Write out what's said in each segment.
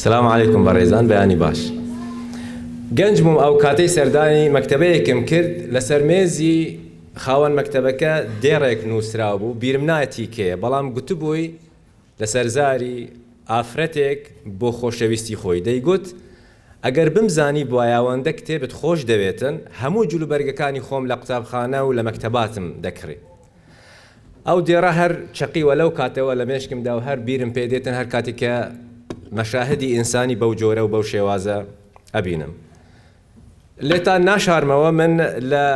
سلام علیکم بەڕێزان بەیانی باش. گەنج بووم ئەو کاتەی سەردانی مەکتەبەیەکم کرد لەسەر مێزی خاوەن مەکتەبەکە دێڕێک نووسرا بوو بیرم نایەتی کێیە بەڵام گوتبووی لەسەر زاری ئافرەتێک بۆ خۆشەویستی خۆی دەیگوت ئەگەر بمزانی بوایاوەندە کتێبت خۆش دەوێتن هەموو جلوبەرگەکانی خۆم لە قوتابخانە و لە مەکتەباتم دەکڕێ. ئەو دێڕە هەر چەقیوە لەو کاتەوە لە مێشکمدا و هەر بیرم پێدێتن هەر کاتێکە مەشاهدی ئینسانی بەو جۆرە و بەو شێوازە ئەبینم. لێتان ناشارمەوە من لە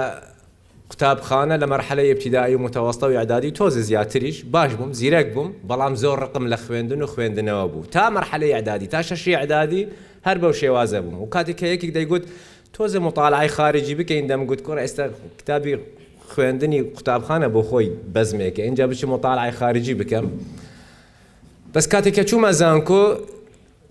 قوتابخانە لە مەرحەلەی ئیبتیدایی و متەوەسطە و ئیعدادی تۆزە زیاتریش باش بووم زیرەک بووم بەڵام زۆر ڕقم لە خوێندن و خوێندنەوە بوو تا مەرحەلەی ئیعدادی تا شەشی ئیعدادی هەر بەو شێوازە بووم و کاتێک یەکێک دەیگوت تۆزە مطالعەی خارجی بکەین دەمگوت کوڕە ئێستا کتابی خوێندنی قوتابخانە بۆ خۆی بەزمێکە اینجا بچی مطالعەی خارجی بکەم. بەس کاتێککە چوومە زانکۆ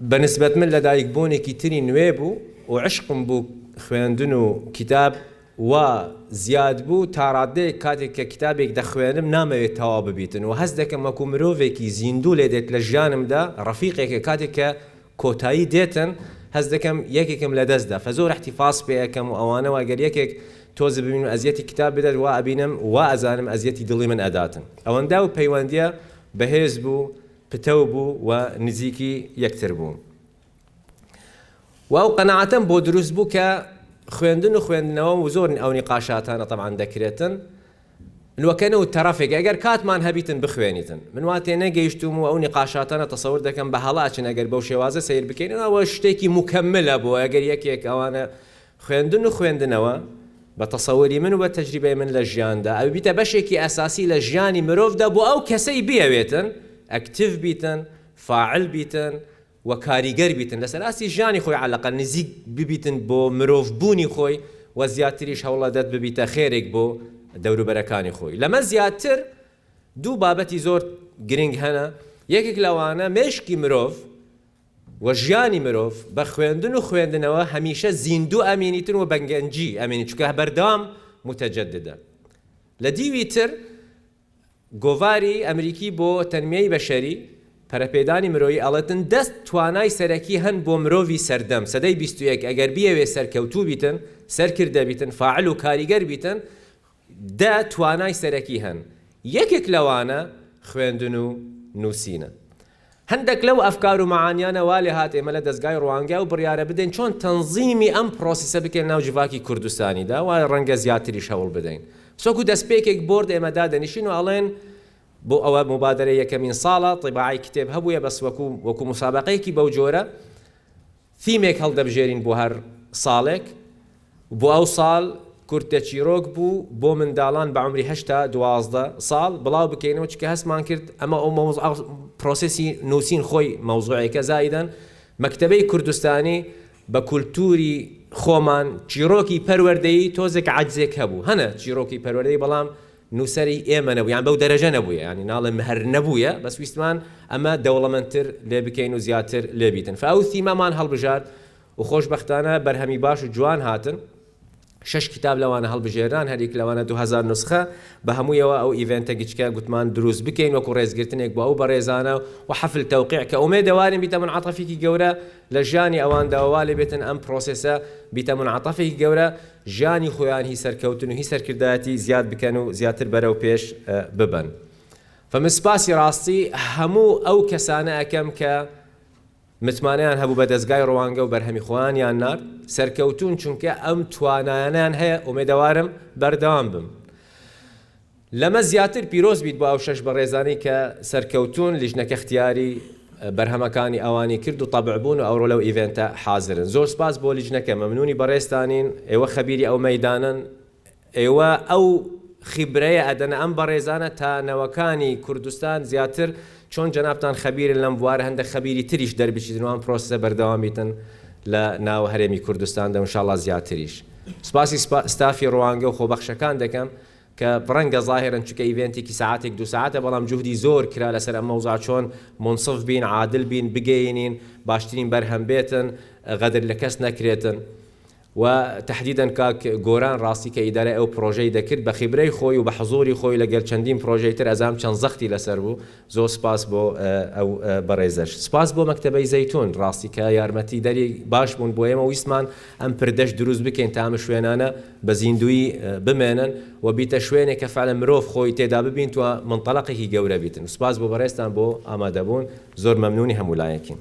بەنسبەت من لەدایک بوونێکی تری نوێ بوو و عشقم بوو خوێندن و کتاب وا زیاد بوو تا ڕادەیەک کاتێک کە کتابێک دەخوێنم نامەوێت تەواو ببیتن و هەست دەکەم وەکو مرۆڤێکی زیندوو لێ دێت لە ژیانمدا ڕەفیقێکە کاتێک کە کۆتایی دێتن هەست دەکەم یەکێکم لە دەستدا فەزۆر احتیفاظ پێ یەکەم و ئەوانەوە ئەگەر یەکێک تۆزە ببین و ئەزیەتی کتاب بدەت وا ئەبینم وا ئەزانم ئەزیەتی دڵی من ئەداتن. ئەوەندا و پەیوەندیە بەهێز بوو پتەو بوو و نزیکی یەکتر بوو. و ئەو قەناعەتەم بۆ دروست بوو کە خوێندن و خوێندنەوە و زۆر ئەو نیقاشاتانە تەبعاً دەکرێتن نوەکەنە و تەرەفێک ئەگەر کاتمان هەبیتن بخوێنیتن من وا تێ نەگەیشتوم و ئەو نیقاشاتانە تەسەور دەکەم بە هەڵاچن ئەگەر بەو شێوازە سیر بکەین ئەوە شتێکی مکەملە بۆ ئەگەر یەکێک ئەوانە خوێندن و خوێندنەوە بە تەسەوری من و بە تەجریبەی من لە ژیاندا ئەو بیتە بەشێکی ئەساسی لە ژیانی مرۆڤدا بۆ ئەو کەسەی بیەوێتن ئەکتیڤ بیتن فاعل بیتن و کاریگەر بیتن لەسەر ئاسی ژیانی خۆی عەلەقە نزیک ببیتن بۆ مرۆڤبوونی خۆی و زیاتریش هەوڵەدەت ببیتە خێرێک بۆ دەوروبەرەکانی خۆی. لەمە زیاتر دوو بابەتی زۆر گرنگ هەنە یەکێک لەوانە مێشکی مرۆڤ و ژیانی مرۆڤ بە خوێندن و خوێندنەوە هەمیشە زیندوو ئەمێنیتن و بەنگەنجی ئەمێنی چونکە بەردەوام متەجەددە. لە دیوی تر گۆڤاری ئەمریکی بۆ تەنمیەی بەشەری پەرەپێدانی مرۆیی ئەڵێتن دەست توانای سەرەکی هەن بۆ مرۆڤی سەردەم سەدەی 21 ئەگەر بیەوێ سەرکەوتوو بیتن سەرکردە بیتن فاعل و کاریگەر بیتن دا توانای سەرەکی هەن یەکێک لەوانە خوێندن و نووسینە. هەندێک لەو ئەفکار و مەعانیانە وا لێ هات ئێمە لە دەستگای ڕوانگە و بڕیارە بدەین چۆن تەنزیمی ئەم پرۆسیسە بکەین ناو جڤاکی کوردستانیدا وای ڕەنگە زیاتریش هەوڵ بدەین. سۆکو دەستپێکێک بۆرد ئێمەدا دەنیشین و ئەڵێن بۆ ئەوە مبادرە یەکەمین ساڵە طیباعی کتێب هەبووە بەس وەکو مسابقەیەکی بەو جۆرە فیلمێک هەڵدەبژێرین بۆ هەر ساڵێک بۆ ئەو ساڵ کورتە چیرۆک بوو بۆ منداڵان بە عمری 8 تا 12 ساڵ بڵاو بکەینەوە چکە هەستمان کرد ئەمە ئەو پرۆسێسی نووسین خۆی مەوزوعێکە زائیدەن مەکتەبەی کوردستانی بە کولتوری خۆمان چیرۆکی پەروەردەیی تۆزێک عەجزێک هەبوو هەنە چیرۆکی پەروەردەیی بەڵام نووسەری ئێمە نەبوو یان بەو دەرەجە نەبووە ینی ناڵێم هەر نەبووە بەس ویستمان ئەمە دەوڵەمەندتر لێ بکەین و زیاتر لێ بیتن فەو تیمەمان هەڵبژارد و خۆشبەختانە بەرهەمی باش و جوان هاتن 6 کتاب لەوانە هەڵبژێران هەریک لەوانە 2000 نسخە بە هەموویەوە ئەو ئیڤنتە گچکە گوتمان دروست بکەین وەکو ڕێزگرتنێک بۆ ئەو بەڕێزانە و حەفل تەوقیع کە ئومێ دەوارین بیتە منعەتەفێکی گەورە لە ژیانی ئەواندا لێ بێتن ئەم پرۆسێسە بیتە منعەتەفێکی گەورە ژیانی خۆیان هی سەرکەوتن و هی سەرکردایەتی زیاد بکەن و زیاتر بەرەو پێش ببن. فمسپاسی ڕاستی هەموو ئەو کەسانە ئەکەم کە متمانیان هەبوو بە دەستگای ڕوانگە و بەرهەمی خۆیان نار سەرکەوتون چونکە ئەم توانایانیان هەیە ئومێدەوارم بەردەوام بم. لەمە زیاتر پیرۆز بیت بۆ ئەو 6 بەڕێزانی کە سەرکەوتون لیژنەکە اختیاری بەرهەمەکانی ئەوانی کرد و تەبع بوون و ئەوڕۆ لەو ئیڤنتە حازرن. زۆر سپاس بۆ لیژنەکە مەمنونی بەڕێزتانین ئێوە خەبیری ئەو مەیدانن ئێوە ئەو خیبرەیە ئەدەنە ئەم بەڕێزانە تا نەوەکانی کوردستان زیاتر چۆن جەنابتان خەبیرن لەم بوارە هەندێک خەبیری تریش دەربچیتن وان پرۆسە بەردەوام بیتن لە ناو هەرێمی کوردستاندا و انشاءالله زیاتریش. سپاسی ستافی ڕوانگە و خۆبەخشەکان دەکەم کە ڕەنگە ظاهرن چونکە ئیڤنتێکی ساعتێک 2 ساعتە بەڵام جوهدی زۆر کرا لەسەر ئەم مەوزوع چۆن منصف بین عادل بین بگەینین باشترین بەرهەم بێتن غەدر لە کەس نەکرێتن وتحديدا كاك گۆران ڕاستی کە ئیدارە ئەو پرۆژەی دەکرد بە خیبرەی خۆی و بە حزوری خۆی لەگەڵ چەندین پرۆژەی تر ئەزام چەند زەختی لەسەر بوو زۆر سپاس بۆ ئەو بەڕێزەش سپاس بۆ مەکتەبەی زەیتون ڕاستی کە یارمەتی دەری باش بوون بۆ ئێمە ویسمان ئەم پردەش دروست بکەین تا ئەم شوێنانە بە زیندوی بمێنن و بیتە شوێنێک کە فعلا مرۆڤ خۆی تێدا ببین تو منطلقێکی گەورە بیتن سپاس بۆ بەڕێستان بۆ ئامادەبوون زۆر مەمنونی هەموو لایەکین